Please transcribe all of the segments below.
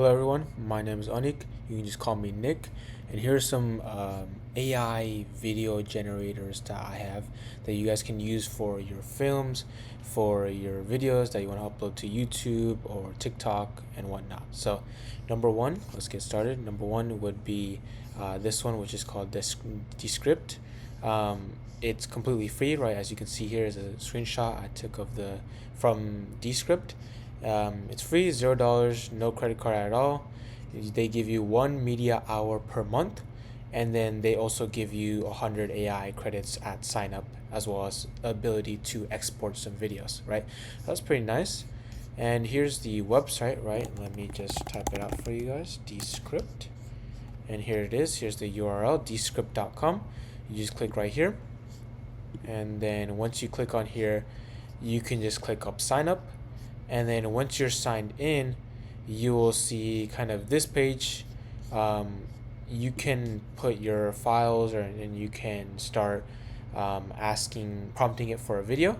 Hello everyone, my name is Anik. You can just call me Nick. And here's some AI video generators that I have that you guys can use for your films, for your videos that you want to upload to YouTube or TikTok and whatnot. So number one, let's get started. Number one would be this one, which is called Descript. It's completely free, right? As you can see here is a screenshot I took of from Descript. It's free, $0, no credit card at all. They give you 1 media hour per month, and then they also give you 100 AI credits at sign up, as well as ability to export some videos, right? That's pretty nice. And here's the website, right? Let me just type it out for you guys. Descript. And here it is. Here's the URL, descript.com. You just click right here. And then once you click on here, you can just click up sign up. And then once you're signed in, you will see kind of this page. You can put your files and you can start prompting it for a video,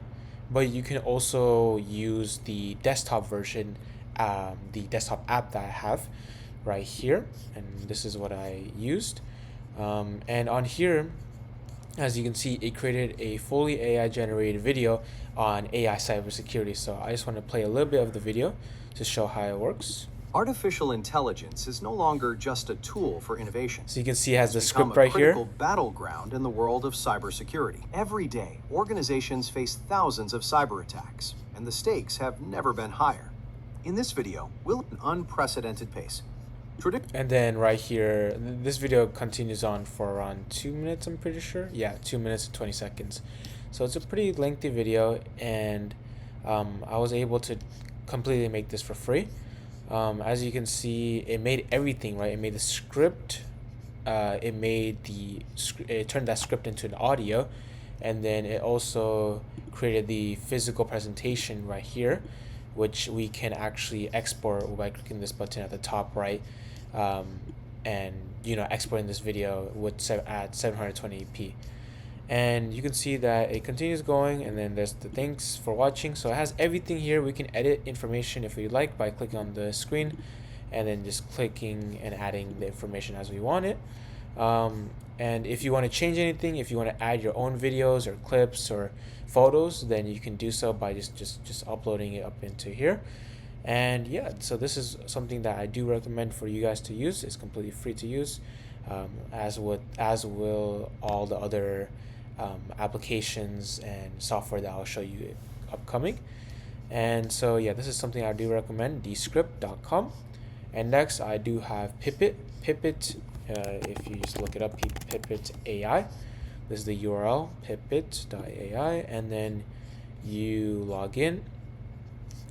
but you can also use the desktop version, the desktop app that I have right here, and this is what I used. And on here, as you can see, it created a fully AI generated video on AI cybersecurity. So I just want to play a little bit of the video to show how it works. Artificial intelligence is no longer just a tool for innovation. So you can see it has the It's script become a right here. critical battleground in the world of cybersecurity. Every day, organizations face thousands of cyber attacks, and the stakes have never been higher. In this video, we'll at an unprecedented pace. And then right here, this video continues on for around 2 minutes, I'm pretty sure. Yeah, 2 minutes and 20 seconds. So it's a pretty lengthy video, and I was able to completely make this for free. As you can see, it made everything, right? It made the script, it turned that script into an audio, and then it also created the physical presentation right here, which we can actually export by clicking this button at the top right, and exporting this video at 720p. And you can see that it continues going, and then there's the thanks for watching. So it has everything here. We can edit information if we like by clicking on the screen and then just clicking and adding the information as we want it. And if you want to change anything, if you want to add your own videos or clips or photos, then you can do so by just uploading it up into here. And yeah, so this is something that I do recommend for you guys to use. It's completely free to use, as will all the other applications and software that I'll show you upcoming. And so yeah, this is something I do recommend, descript.com. And next I do have Pipit. If you just look it up, Pipit AI. This is the URL, pipit.ai, and then you log in.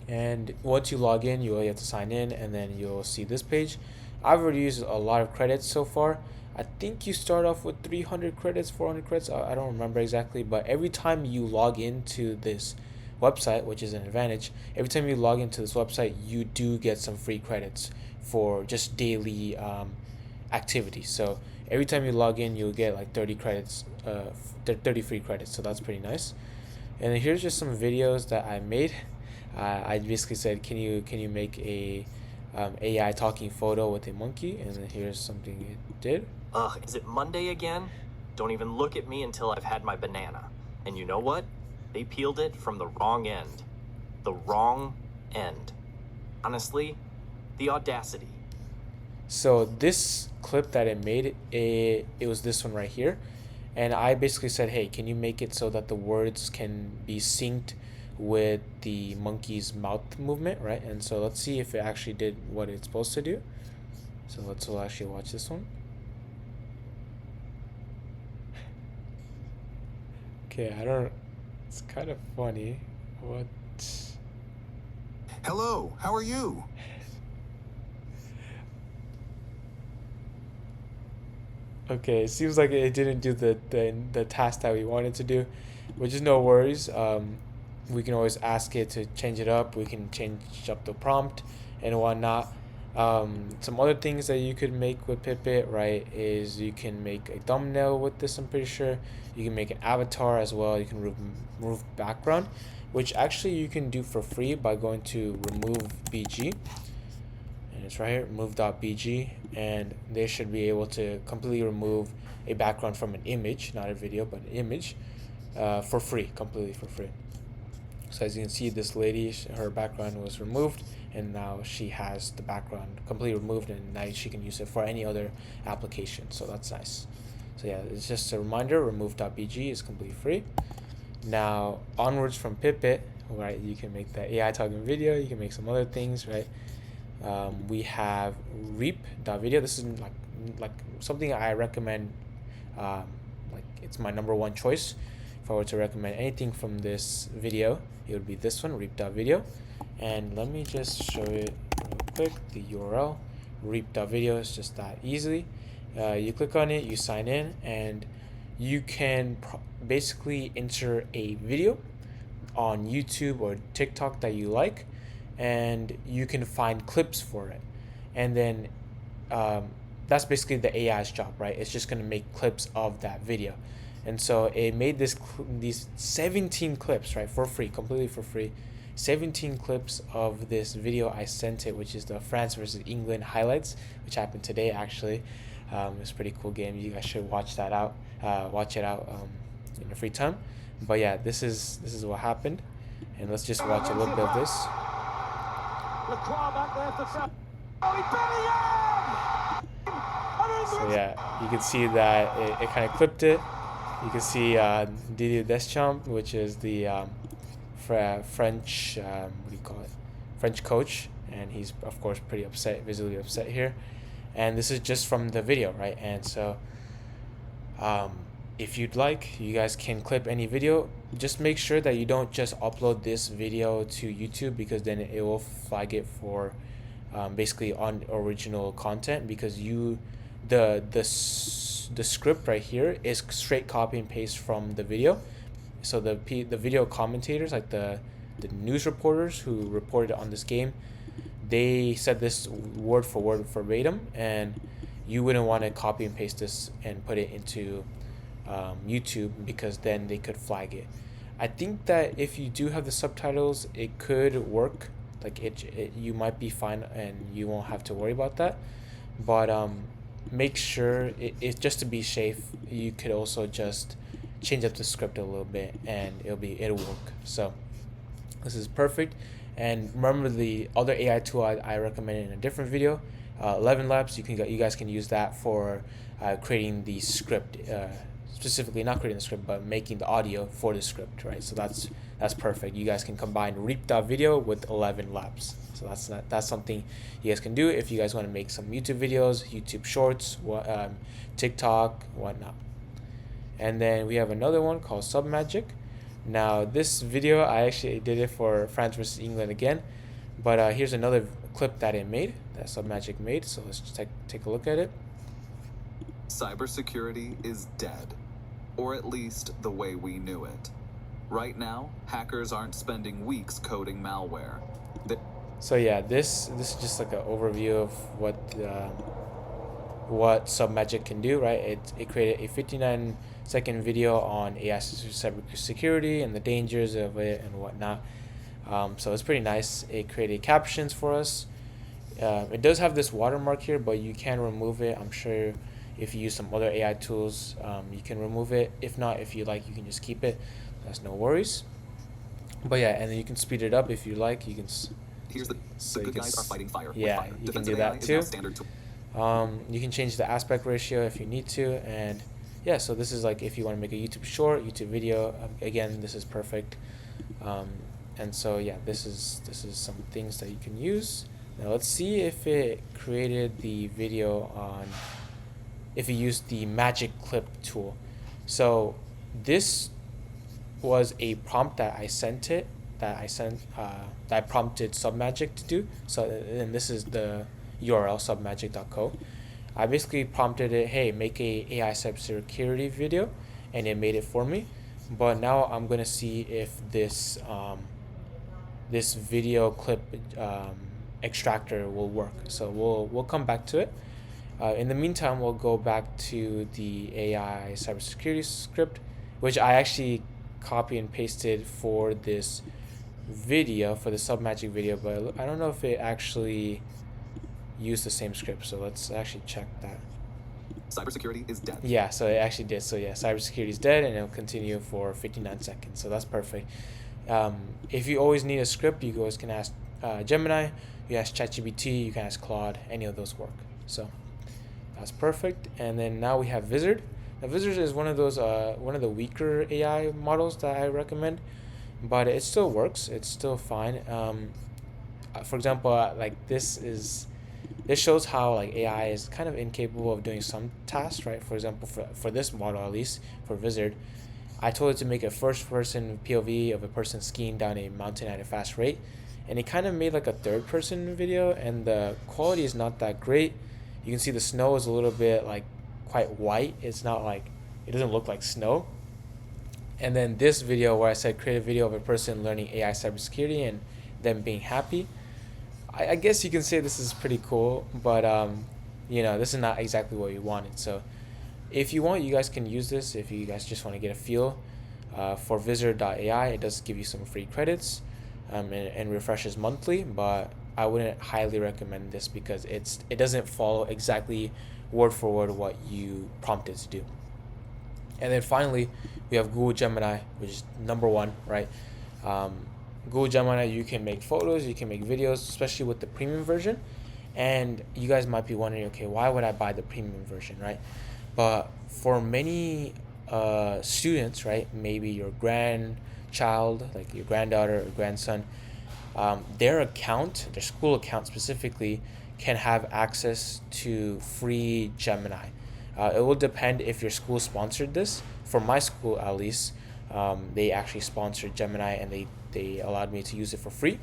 And once you log in, you have to sign in, and then you'll see this page. I've already used a lot of credits so far. I think you start off with 300 credits, 400 credits. I don't remember exactly, but every time you log into this website, which is an advantage, every time you log into this website, you do get some free credits for just daily activities. So every time you log in, you'll get like 30 credits, 30 free credits. So that's pretty nice. And then here's just some videos that I made. I basically said, can you make a AI talking photo with a monkey? And then here's something it did. Ugh, is it Monday again? Don't even look at me until I've had my banana. And you know what? They peeled it from the wrong end. The wrong end. Honestly, the audacity. So this clip that it made, it was this one right here. And I basically said, hey, can you make it so that the words can be synced with the monkey's mouth movement, right? And so let's see if it actually did what it's supposed to do. So we'll actually watch this one. Okay, it's kind of funny. What? Hello, how are you? Okay, it seems like it didn't do the task that we wanted to do, which is no worries. We can always ask it to change it up. We can change up the prompt and whatnot. Some other things that you could make with Pipit, right, is you can make a thumbnail with this, I'm pretty sure. You can make an avatar as well. You can remove background, which actually you can do for free by going to remove BG. And it's right here, remove.bg, and they should be able to completely remove a background from an image, not a video, but an image, for free, completely for free. So as you can see, this lady, her background was removed, and now she has the background completely removed, and now she can use it for any other application. So that's nice. So yeah, it's just a reminder, remove.bg is completely free. Now onwards from Pipit, right, you can make the AI talking video, you can make some other things, right? We have reap.video. This is like something I recommend, like it's my number 1 choice. If I were to recommend anything from this video, it would be this one, reap.video. And let me just show it real quick. The URL, reap.video, is just that easily. You click on it, you sign in, and you can basically enter a video on YouTube or TikTok that you like, and you can find clips for it. And then that's basically the AI's job, right? It's just going to make clips of that video. And so it made these 17 clips, right, for free, completely for free. 17 clips of this video I sent it, which is the France versus England highlights, which happened today actually. It's a pretty cool game. You guys should watch that out. Watch it out in your free time. But yeah, this is what happened, and let's just watch a little bit of this. So yeah, you can see that it kind of clipped it. You can see Didier Deschamps, which is the French, what do you call it? French coach, and he's of course pretty upset, visibly upset here. And this is just from the video, right? And so if you'd like, you guys can clip any video. Just make sure that you don't just upload this video to YouTube, because then it will flag it for basically unoriginal content, because the script right here is straight copy and paste from the video. So the video commentators, like the news reporters who reported on this game, they said this word for word verbatim, and you wouldn't want to copy and paste this and put it into YouTube, because then they could flag it. I think that if you do have the subtitles, it could work. Like you might be fine, and you won't have to worry about that. But make sure it just to be safe, you could also just change up the script a little bit, and it'll work. So this is perfect. And remember the other AI tool I recommended in a different video, 11 Labs. You guys can use that for creating the script, specifically not creating the script, but making the audio for the script, right? So that's perfect. You guys can combine reap.video with 11 Labs. So that's something you guys can do if you guys want to make some YouTube videos, YouTube Shorts, TikTok, whatnot. And then we have another one called Submagic. Now this video, I actually did it for France versus England again, but here's another clip that Submagic made. So let's just take a look at it. Cybersecurity is dead, or at least the way we knew it. Right now, hackers aren't spending weeks coding malware. So yeah, this is just like an overview of what Submagic can do, right? It created a 59-second video on AI cybersecurity and the dangers of it and whatnot. So it's pretty nice. It created captions for us. It does have this watermark here, but you can remove it. I'm sure if you use some other AI tools, you can remove it. If not, if you like, you can just keep it. That's no worries. But yeah, and then you can speed it up if you like. You can. Here's the good guys are fighting fire. Yeah, with fire. you can Defensive do AI that is now too. standard tool. You can change the aspect ratio if you need to, and yeah, so this is like if you want to make a YouTube short, YouTube video. Again, this is perfect. And so yeah, this is some things that you can use. Now let's see if it created the video if you used the magic clip tool. So this was a prompt that I prompted Submagic to do. So, and this is the URL, submagic.co. I basically prompted it, hey, make a AI cybersecurity video, and it made it for me. But now I'm gonna see if this this video clip extractor will work. So we'll come back to it. In the meantime, we'll go back to the AI cybersecurity script, which I actually copy and pasted for this video, for the Submagic video, but I don't know if it actually use the same script. So let's actually check that. Cybersecurity is dead. Yeah, so it actually did. So yeah, cybersecurity is dead, and it'll continue for 59 seconds. So that's perfect. If you always need a script, you always can ask Gemini, you ask ChatGPT, you can ask Claude, any of those work. So that's perfect. And then now we have Wizard. Now Wizard is one of the weaker AI models that I recommend, but it still works. It's still fine. For example, like this shows how like AI is kind of incapable of doing some tasks, right? For example, for this model, at least for Wizard, I told it to make a first-person POV of a person skiing down a mountain at a fast rate, and it kind of made like a third-person video, and the quality is not that great. You can see the snow is a little bit like quite white. It's not like, it doesn't look like snow. And then this video where I said create a video of a person learning AI cybersecurity and them being happy, I guess you can say this is pretty cool, but this is not exactly what you wanted. So if you want, you guys can use this if you guys just want to get a feel. For Wizard.ai, it does give you some free credits and refreshes monthly, but I wouldn't highly recommend this because it doesn't follow exactly word for word what you prompted to do. And then finally, we have Google Gemini, which is number one, right? Google Gemini, you can make photos, you can make videos, especially with the premium version. And you guys might be wondering, okay, why would I buy the premium version, right? But for many students, right, maybe your grandchild, like your granddaughter or grandson, their school account specifically, can have access to free Gemini. It will depend if your school sponsored this. For my school, at least, they actually sponsored Gemini, and they allowed me to use it for free.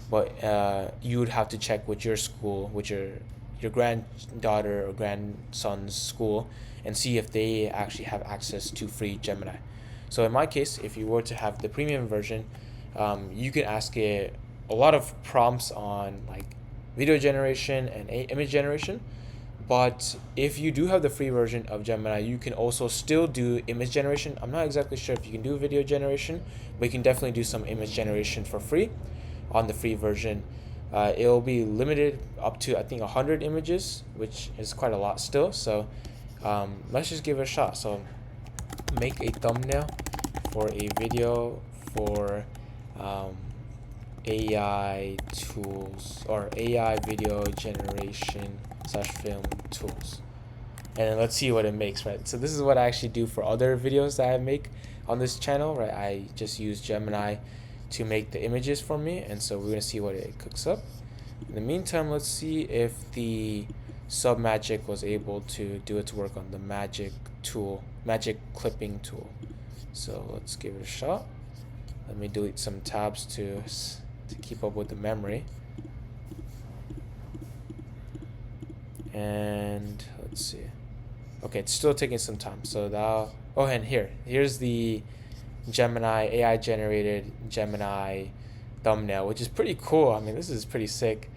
But you would have to check with your school, with your granddaughter or grandson's school, and see if they actually have access to free Gemini. So in my case, if you were to have the premium version, you can ask it a lot of prompts on like video generation and image generation. But if you do have the free version of Gemini, you can also still do image generation. I'm not exactly sure if you can do video generation, but you can definitely do some image generation for free on the free version. It'll be limited up to, I think, 100 images, which is quite a lot still. So let's just give it a shot. So make a thumbnail for a video for AI tools or AI video generation / film tools, and then let's see what it makes, right? So this is what I actually do for other videos that I make on this channel, right? I just use Gemini to make the images for me, and so we're gonna see what it cooks up. In the meantime, let's see if the Submagic was able to do its work on the magic clipping tool. So let's give it a shot. Let me delete some tabs to keep up with the memory. And let's see. Okay, it's still taking some time. So now, and here's the Gemini AI generated Gemini thumbnail, which is pretty cool. I mean, this is pretty sick.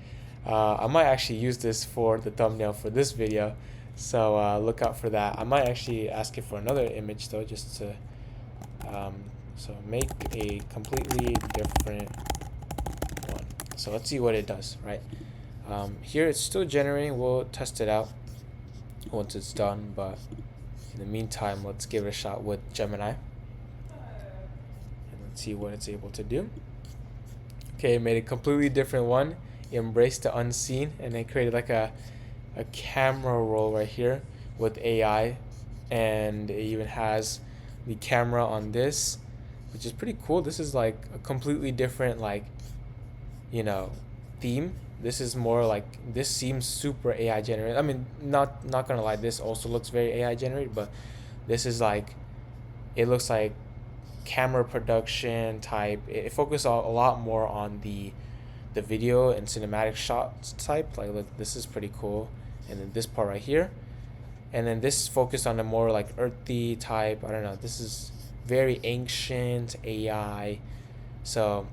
I might actually use this for the thumbnail for this video, so look out for that. I might actually ask it for another image though, just to so make a completely different one. So let's see what it does, right? Here it's still generating. We'll test it out once it's done, but in the meantime, let's give it a shot with Gemini and let's see what it's able to do. Okay, it made a completely different one. It embraced the unseen, and it created like a camera roll right here with AI, and it even has the camera on this, which is pretty cool. This is like a completely different theme. This is more like, this seems super AI generated. I mean, not gonna lie, this also looks very AI generated, but this is like, it looks like camera production type. It focuses a lot more on the video and cinematic shots type. Like, look, this is pretty cool. And then this part right here, and then this focused on a more like earthy type. I don't know, this is very ancient AI. So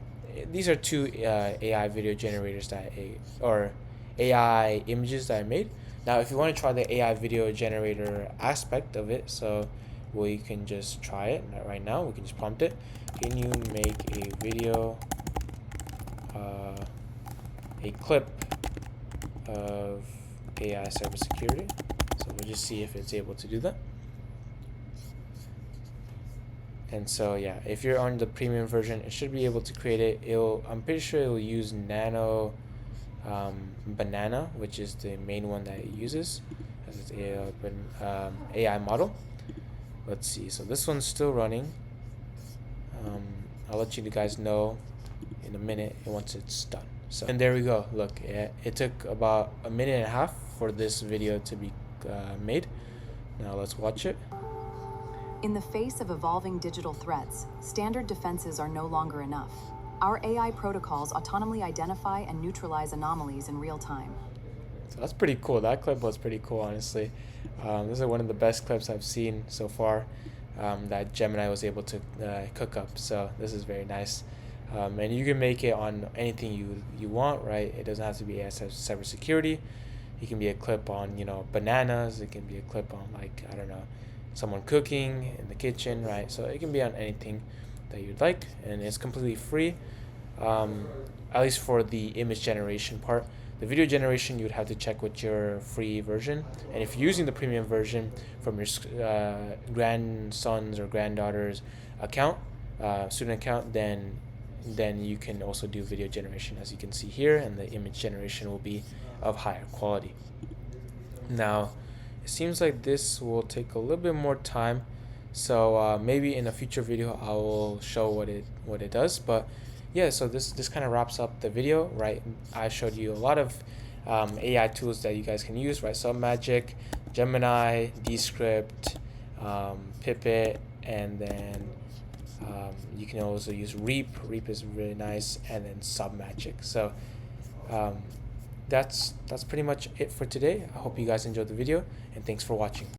these are two AI video generators or AI images that I made. Now if you want to try the AI video generator aspect of it, so we can just try it right now. We can just prompt it, can you make a video, a clip of AI cybersecurity. So we'll just see if it's able to do that. And so yeah, if you're on the premium version, it should be able to create it. I'm pretty sure it will use Nano Banana, which is the main one that it uses as its AI model. Let's see. So this one's still running. I'll let you guys know in a minute once it's done. So, and there we go. Look, it took about a minute and a half for this video to be made. Now let's watch it. In the face of evolving digital threats, standard defenses are no longer enough. Our AI protocols autonomously identify and neutralize anomalies in real time. So that's pretty cool. That clip was pretty cool, honestly. This is one of the best clips I've seen so far that Gemini was able to cook up. So this is very nice. And you can make it on anything you want, right? It doesn't have to be cybersecurity. It can be a clip on, bananas. It can be a clip on, like, I don't know, someone cooking in the kitchen, right? So it can be on anything that you'd like, and it's completely free, at least for the image generation part. The video generation, you'd have to check with your free version, and if you're using the premium version from your grandson's or granddaughter's account, student account, then you can also do video generation, as you can see here, and the image generation will be of higher quality. Now, it seems like this will take a little bit more time, so maybe in a future video I will show what it does. But yeah, so this kind of wraps up the video, right? I showed you a lot of AI tools that you guys can use, right? Submagic, Gemini, Descript, Pipit, and then you can also use Reap. Reap is really nice, and then Submagic. So that's pretty much it for today. I hope you guys enjoyed the video, and thanks for watching.